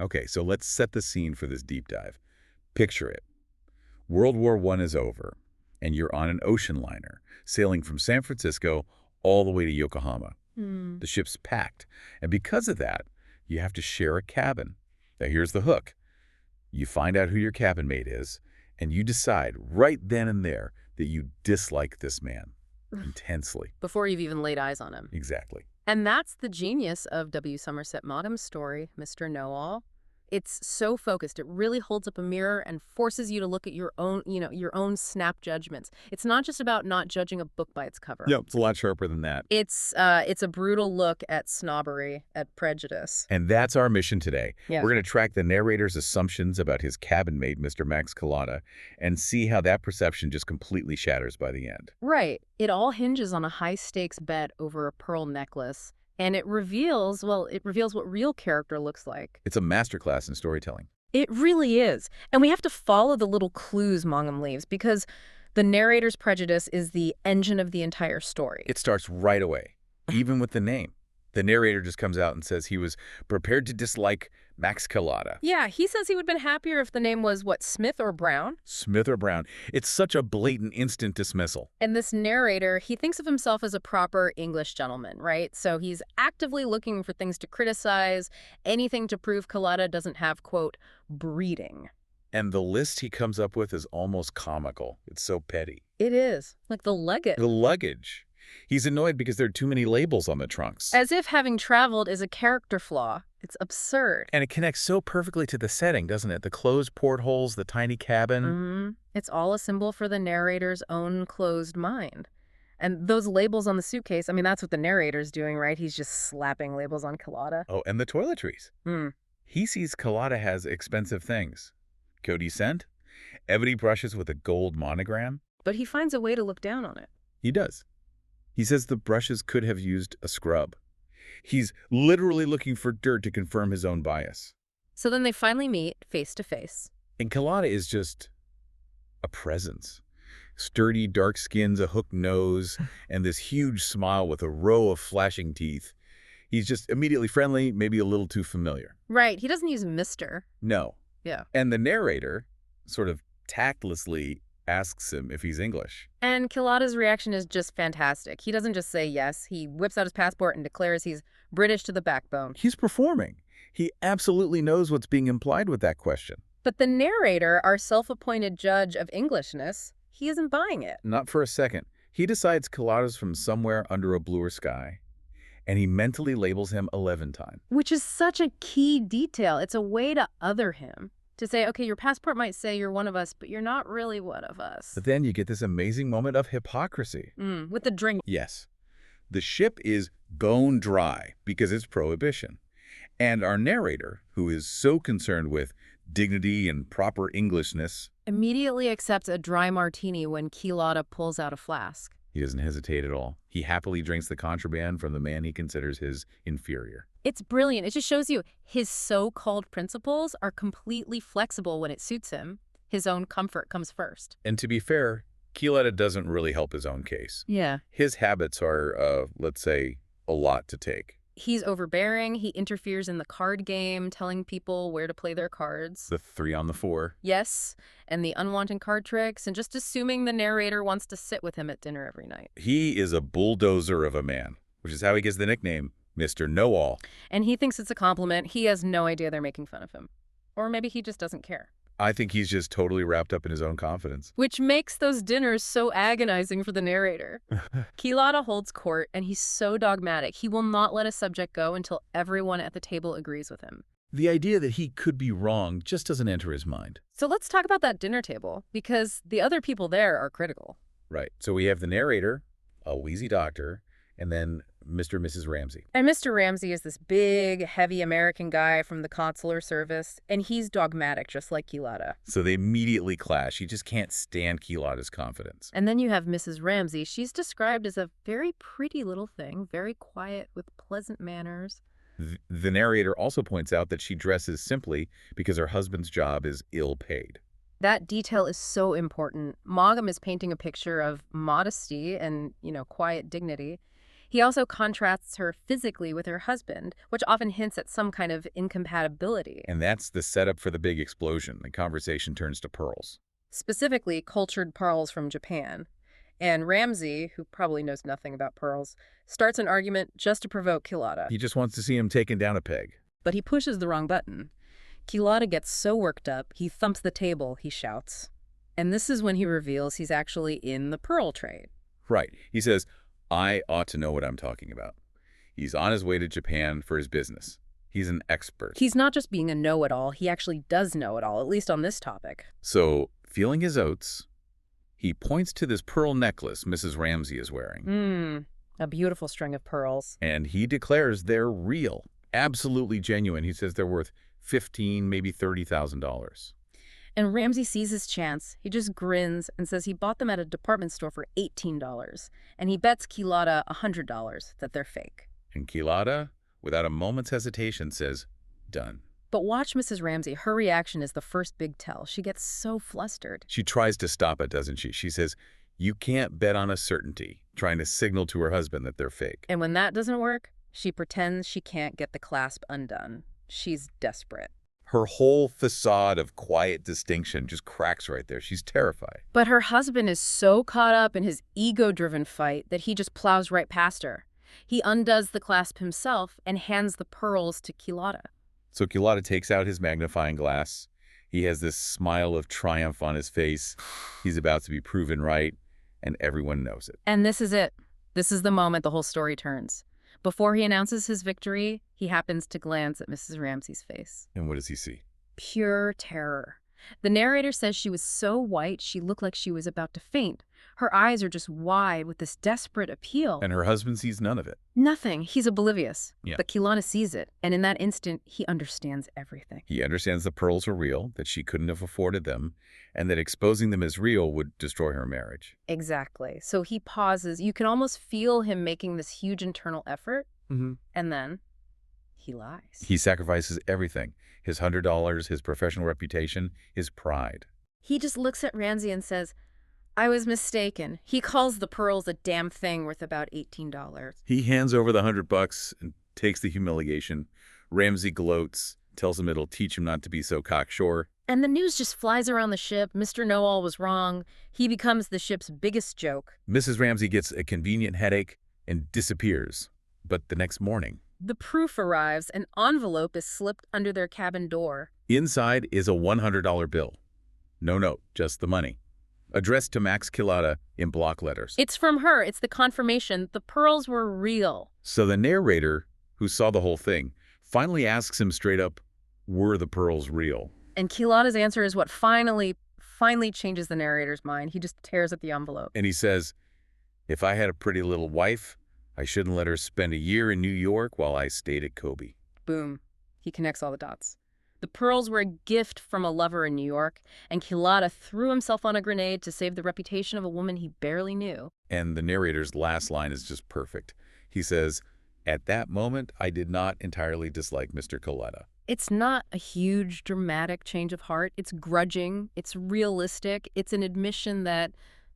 Okay, so let's set the scene for this deep dive. Picture it. World War I is over, and you're on an ocean liner, sailing from San Francisco all the way to Yokohama. The ship's packed, and because of that, you have to share a cabin. Now here's the hook. You find out who your cabin mate is, and you decide right then and there that you dislike this man intensely. Before you've even laid eyes on him. Exactly. And that's the genius of W. Somerset Maugham's story, Mr. Know-All. It's so focused. It really holds up a mirror and forces you to look at your own, your own snap judgments. It's not just about not judging a book by its cover. Yeah, it's a lot sharper than that. It's a brutal look at snobbery, at prejudice. And that's our mission today. Yeah. We're going to track the narrator's assumptions about his cabin mate, Mr. Max Collada, and see how that perception just completely shatters by the end. Right. It all hinges on a high-stakes bet over a pearl necklace. And it reveals what real character looks like. It's a masterclass in storytelling. It really is. And we have to follow the little clues Maugham leaves because the narrator's prejudice is the engine of the entire story. It starts right away, even with the name. The narrator just comes out and says he was prepared to dislike Max Collada. Yeah, he says he would have been happier if the name was, Smith or Brown? Smith or Brown. It's such a blatant, instant dismissal. And this narrator, he thinks of himself as a proper English gentleman, right? So he's actively looking for things to criticize, anything to prove Collada doesn't have, quote, breeding. And the list he comes up with is almost comical. It's so petty. It is. Like the luggage. The luggage. He's annoyed because there are too many labels on the trunks. As if having traveled is a character flaw. It's absurd. And it connects so perfectly to the setting, doesn't it? The closed portholes, the tiny cabin. It's all a symbol for the narrator's own closed mind. And those labels on the suitcase, I mean, that's what the narrator's doing, right? He's just slapping labels on Collada. Oh, and the toiletries. He sees Collada has expensive things. Coty scent, ebony brushes with a gold monogram. But he finds a way to look down on it. He does. He says the brushes could have used a scrub. He's literally looking for dirt to confirm his own bias. So then they finally meet face to face. And Collada is just a presence. Sturdy, dark skins, a hooked nose, and this huge smile with a row of flashing teeth. He's just immediately friendly, maybe a little too familiar. Right. He doesn't use Mr. No. Yeah. And the narrator sort of tactlessly asks him if he's English. And Collada's reaction is just fantastic. He doesn't just say yes. He whips out his passport and declares he's British to the backbone. He's performing. He absolutely knows what's being implied with that question. But the narrator, our self-appointed judge of Englishness, he isn't buying it. Not for a second. He decides Collada's from somewhere under a bluer sky, and he mentally labels him 11 times. Which is such a key detail. It's a way to other him. To say, okay, your passport might say you're one of us, but you're not really one of us. But then you get this amazing moment of hypocrisy. With the drink. Yes. The ship is bone dry because it's prohibition. And our narrator, who is so concerned with dignity and proper Englishness, immediately accepts a dry martini when Collada pulls out a flask. He doesn't hesitate at all. He happily drinks the contraband from the man he considers his inferior. It's brilliant. It just shows you his so-called principles are completely flexible when it suits him. His own comfort comes first. And to be fair, Collada doesn't really help his own case. Yeah. His habits are, let's say, a lot to take. He's overbearing. He interferes in the card game, telling people where to play their cards. The 3 on the 4. Yes, and the unwanted card tricks, and just assuming the narrator wants to sit with him at dinner every night. He is a bulldozer of a man, which is how he gets the nickname Mr. Know-All. And he thinks it's a compliment. He has no idea they're making fun of him. Or maybe he just doesn't care. I think he's just totally wrapped up in his own confidence. Which makes those dinners so agonizing for the narrator. Collada holds court, and he's so dogmatic. He will not let a subject go until everyone at the table agrees with him. The idea that he could be wrong just doesn't enter his mind. So let's talk about that dinner table, because the other people there are critical. Right. So we have the narrator, a wheezy doctor, and then Mr. and Mrs. Ramsey. And Mr. Ramsey is this big, heavy American guy from the consular service, and he's dogmatic, just like Collada. So they immediately clash. He just can't stand Collada's confidence. And then you have Mrs. Ramsey. She's described as a very pretty little thing, very quiet with pleasant manners. The narrator also points out that she dresses simply because her husband's job is ill-paid. That detail is so important. Maugham is painting a picture of modesty and, quiet dignity. He also contrasts her physically with her husband, which often hints at some kind of incompatibility. And that's the setup for the big explosion. The conversation turns to pearls. Specifically, cultured pearls from Japan. And Ramsey, who probably knows nothing about pearls, starts an argument just to provoke Kilata. He just wants to see him taken down a peg. But he pushes the wrong button. Kilata gets so worked up, he thumps the table, he shouts. And this is when he reveals he's actually in the pearl trade. Right. He says, I ought to know what I'm talking about. He's on his way to Japan for his business. He's an expert. He's not just being a know-it-all, he actually does know it all, at least on this topic. So, feeling his oats, he points to this pearl necklace Mrs. Ramsey is wearing. A beautiful string of pearls. And he declares they're real, absolutely genuine. He says they're worth $15,000, maybe $30,000. And Ramsey sees his chance. He just grins and says he bought them at a department store for $18. And he bets Kilata $100 that they're fake. And Kilata, without a moment's hesitation, says, done. But watch Mrs. Ramsey. Her reaction is the first big tell. She gets so flustered. She tries to stop it, doesn't she? She says, you can't bet on a certainty, trying to signal to her husband that they're fake. And when that doesn't work, she pretends she can't get the clasp undone. She's desperate. Her whole facade of quiet distinction just cracks right there. She's terrified. But her husband is so caught up in his ego-driven fight that he just plows right past her. He undoes the clasp himself and hands the pearls to Kilata. So Kilata takes out his magnifying glass. He has this smile of triumph on his face. He's about to be proven right, and everyone knows it. And this is it. This is the moment the whole story turns. Before he announces his victory, he happens to glance at Mrs. Ramsey's face. And what does he see? Pure terror. The narrator says she was so white she looked like she was about to faint. Her eyes are just wide with this desperate appeal. And her husband sees none of it. Nothing. He's oblivious. Yeah. But Kilata sees it, and in that instant, he understands everything. He understands the pearls are real, that she couldn't have afforded them, and that exposing them as real would destroy her marriage. Exactly. So he pauses. You can almost feel him making this huge internal effort, and then he lies. He sacrifices everything. His $100, his professional reputation, his pride. He just looks at Ramsey and says, I was mistaken. He calls the pearls a damn thing worth about $18. He hands over the $100 and takes the humiliation. Ramsey gloats, tells him it'll teach him not to be so cocksure. And the news just flies around the ship. Mr. KnowAll was wrong. He becomes the ship's biggest joke. Mrs. Ramsey gets a convenient headache and disappears. But the next morning, the proof arrives. An envelope is slipped under their cabin door. Inside is a $100 bill. No note, just the money. Addressed to Max Kilata in block letters. It's from her. It's the confirmation. The pearls were real. So the narrator, who saw the whole thing, finally asks him straight up, were the pearls real? And Kilata's answer is what finally changes the narrator's mind. He just tears at the envelope. And he says, if I had a pretty little wife, I shouldn't let her spend a year in New York while I stayed at Kobe. Boom. He connects all the dots. The pearls were a gift from a lover in New York, and Kilata threw himself on a grenade to save the reputation of a woman he barely knew. And the narrator's last line is just perfect. He says, at that moment, I did not entirely dislike Mr. Kilata. It's not a huge, dramatic change of heart. It's grudging. It's realistic. It's an admission that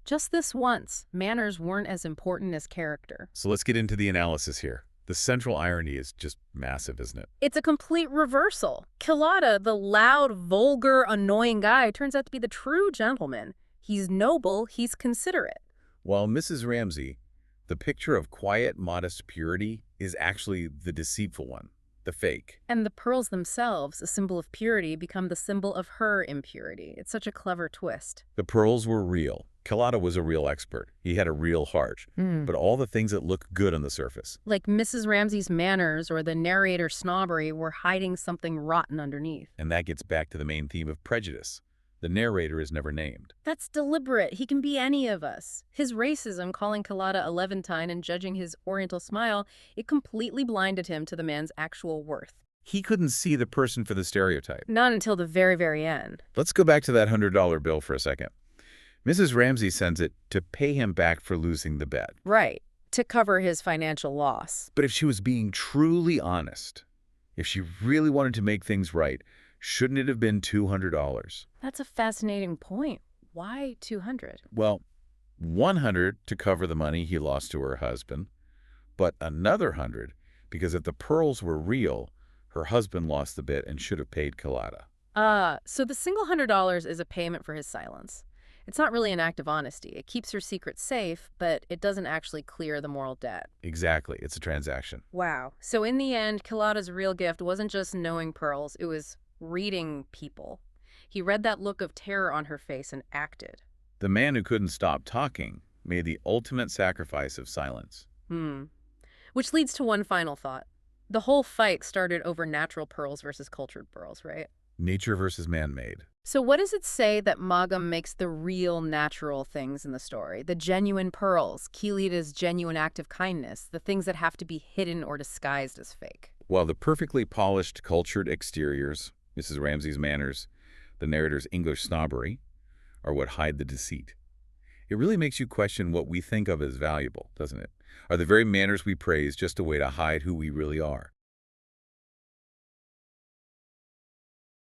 just this once, manners weren't as important as character. So let's get into the analysis here. The central irony is just massive, isn't it? It's a complete reversal. Kilata, the loud, vulgar, annoying guy, turns out to be the true gentleman. He's noble, he's considerate. While Mrs. Ramsey, the picture of quiet, modest purity, is actually the deceitful one, the fake. And the pearls themselves, a symbol of purity, become the symbol of her impurity. It's such a clever twist. The pearls were real. Kilata was a real expert. He had a real heart. But all the things that look good on the surface, like Mrs. Ramsey's manners or the narrator's snobbery, were hiding something rotten underneath. And that gets back to the main theme of prejudice. The narrator is never named. That's deliberate. He can be any of us. His racism, calling Kilata a Levantine and judging his oriental smile, it completely blinded him to the man's actual worth. He couldn't see the person for the stereotype. Not until the very, very end. Let's go back to that $100 bill for a second. Mrs. Ramsey sends it to pay him back for losing the bet. Right, to cover his financial loss. But if she was being truly honest, if she really wanted to make things right, shouldn't it have been $200? That's a fascinating point. Why 200? Well, 100 to cover the money he lost to her husband, but another 100 because if the pearls were real, her husband lost the bet and should have paid Kalata. So the single $100 is a payment for his silence. It's not really an act of honesty. It keeps her secret safe, but it doesn't actually clear the moral debt. Exactly. It's a transaction. Wow. So in the end, Kalata's real gift wasn't just knowing pearls, it was reading people. He read that look of terror on her face and acted. The man who couldn't stop talking made the ultimate sacrifice of silence. Which leads to one final thought. The whole fight started over natural pearls versus cultured pearls, right? Nature versus man-made. So what does it say that Magam makes the real natural things in the story? The genuine pearls, Kilita's genuine act of kindness, the things that have to be hidden or disguised as fake. While the perfectly polished, cultured exteriors, Mrs. Ramsay's manners, the narrator's English snobbery, are what hide the deceit. It really makes you question what we think of as valuable, doesn't it? Are the very manners we praise just a way to hide who we really are?